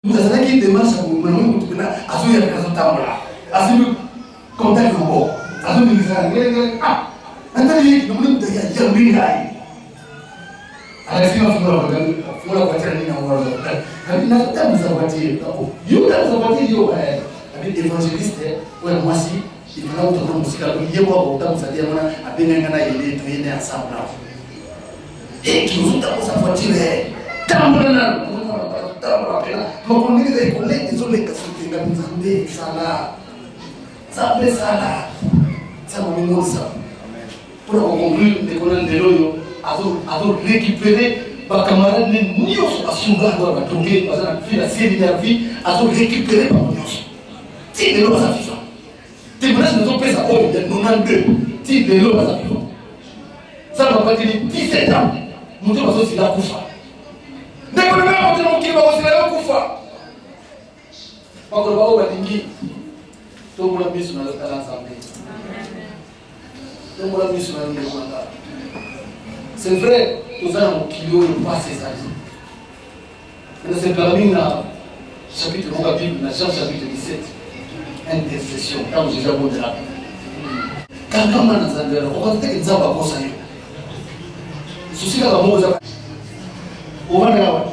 Nous avons qui démarche à nous, nous à ce résultat-là, à ce contact de bord, à ce ministère. Ah, maintenant, nous nous devons dire à la fin, on va voiture, avec évangéliste, moi aussi, il faut que nous ensemble. Et qui nous avons sa voiture, pour récupérer ma camarade Nios à Souga, à trouver, à récupérer par Nios. Si les lois affichent, tes menaces ne sont pas à eux, il y a 92. Si les lois affichent, ça va pas dire 17 ans. Nous devons aussi la Koufa. Ne pouvez pas monter mon qui va aussi la Koufa. Quand on va au Batingi, tout le monde a mis sur l'assemblée. Tout le monde a mis sur l'assemblée. C'est vrai, nous avons un kilo de passé ça. Mais c'est parmi le chapitre de la Bible, dans Jean chapitre 17. Intercession, quand j'ai jamais de la Bible. Quand on a des endroits, on va dire que nous avons pas ça. Souci là, on va on va là.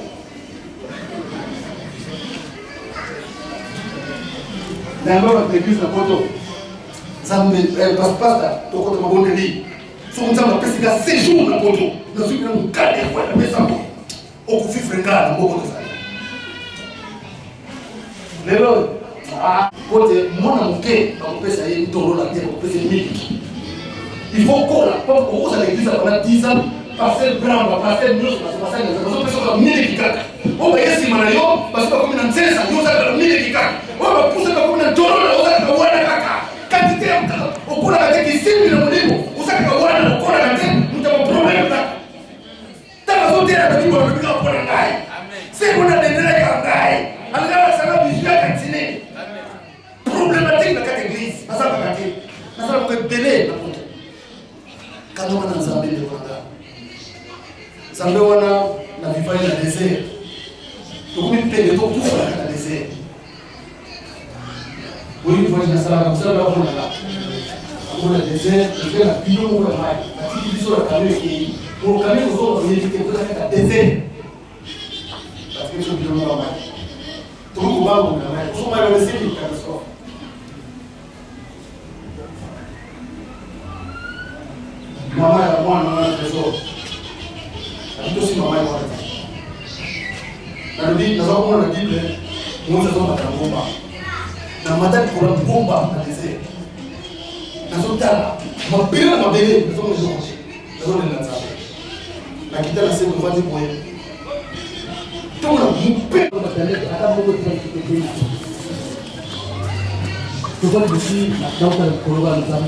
D'abord, l'église de Poto. Ça me passe pas là. Ton côté ma bonne vie. Sur un temps, on a 6 jours dans Poto. Nous sommes dans 4 fois la maison. On confie fréquent dans beaucoup de ça. Mais là, ah, côté moi dans mon cœur, on peut essayer de tourner la terre, on peut essayer de militer. Il faut qu'on la porte au haut de l'église pendant 10 ans, passer le blanc, passer le news, passer le news, passer le militaire. On va essayer de manager, parce que comme on a 16 ans, on a le militaire. On va pousser comme on a tourné, on a le Wana Kaka. Quantité, au cours de la tête, qui s'est mis dans le niveau, on sait que le Wana, au cours de la tête, nous avons un problème là. T'as la zone de la Bible, on a besoin de la taille. C'est qu'on a des nègres à taille. Alors, ça va viser à continuer. Problématique de cette église, ça va continuer. Ça va être belé. Quand on a Zambé de Rwanda, Zambé on a la vivant dans le désert. Donc on peut le tout pour dans le désert. Oui, il faut que je fasse ça. Ça va on a là. On a le désert, je vais la pilon ou la maille. La petite vision la camion qui pour le camion on va éviter de faire le désert. Parce que je suis pilon la maille. Tout le monde on a maille. On va le laisser une catastrophe. Maman est moi, maman est trésor. La vie aussi, maman est moi. Dans la Bible, nous sommes à la bomba. Dans ma tête, pour la bomba, dans les airs. Dans son tas, ma belle, ma belle, nous sommes les gens. Nous sommes les gens. La quitte la scène, on va dire pour elle. Tout le monde, mon père, on va t'aller à la bombe de tranquillité. Je vois que ici, dans le Colorado, nous sommes.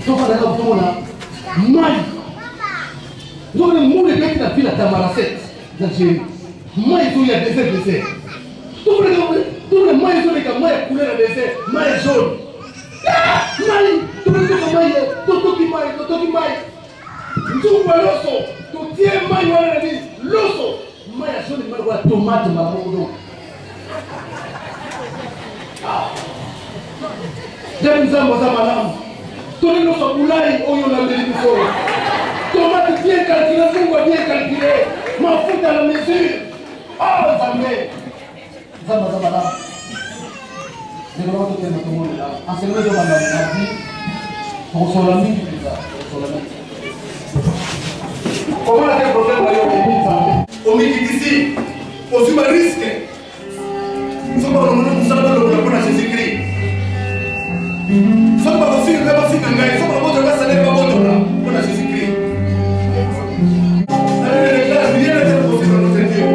Tout le monde, Maï. Nous avons le monde qui a fait la Tamaracette d'Algérie. Maï, il y a des désert. Tout le monde, maï, il y a maï couleur de désert, maï jaune. Maï, tout le monde, maï, tout maï. Tout le l'osso, tout tient maï, on a dit, l'osso. Maï jaune, il y a tomate, maman. J'aime ça, moi, ça, madame. Tout le monde a boulaï, on a mis le feu. Tomate bien calculé, on bien calculé. Ma fout à la mesure. Oh, jamais. Zamba. Je vais vous dire tout le monde là. En ce moment, je vais vous dire, on s'en a mis plus tard. Comment on a des problèmes au milieu d'ici, au risque. Nous sommes à Jésus-Christ. Só para você não vai ficar ganhando, só para você vai sair para outro lá, para Jésus-Christ. A Bíblia é você não entendeu.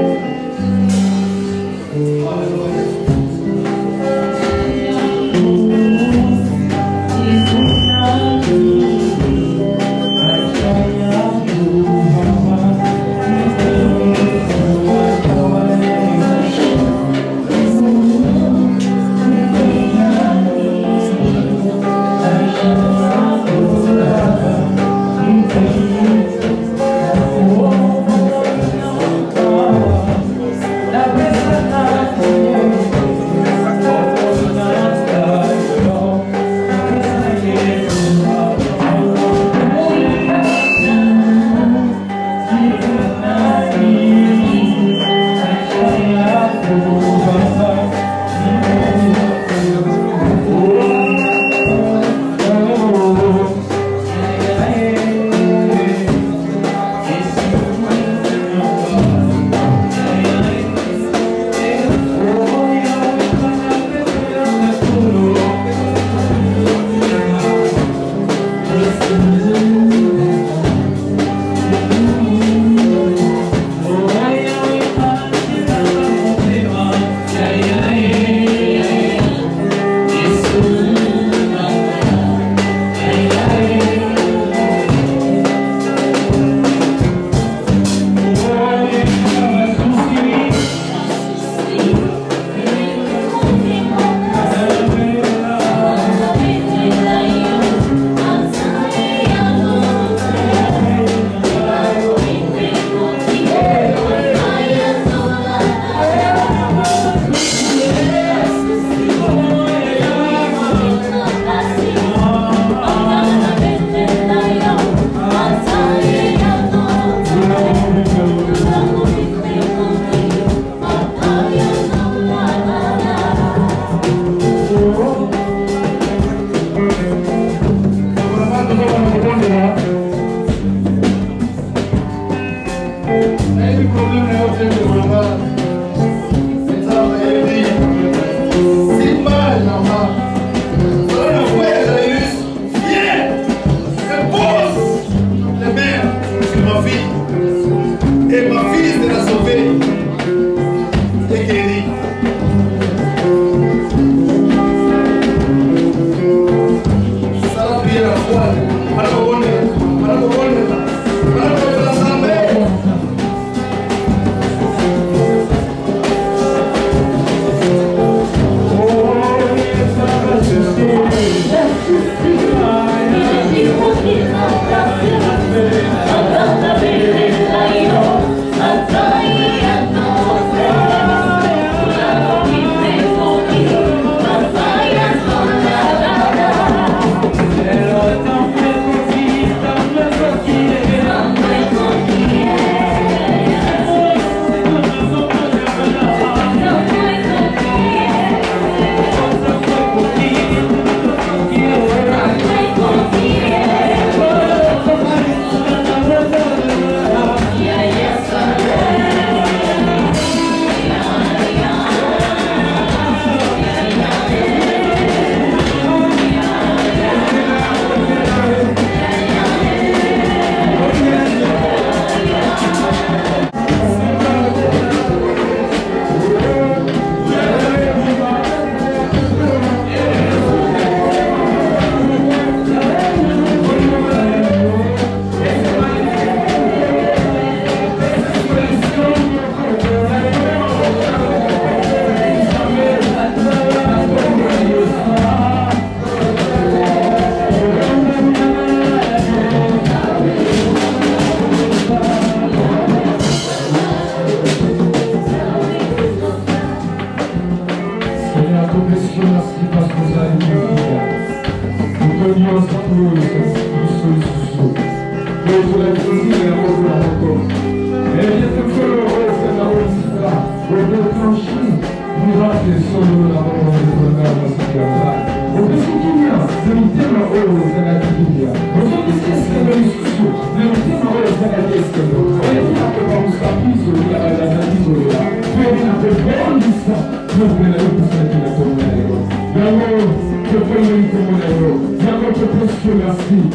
Merci.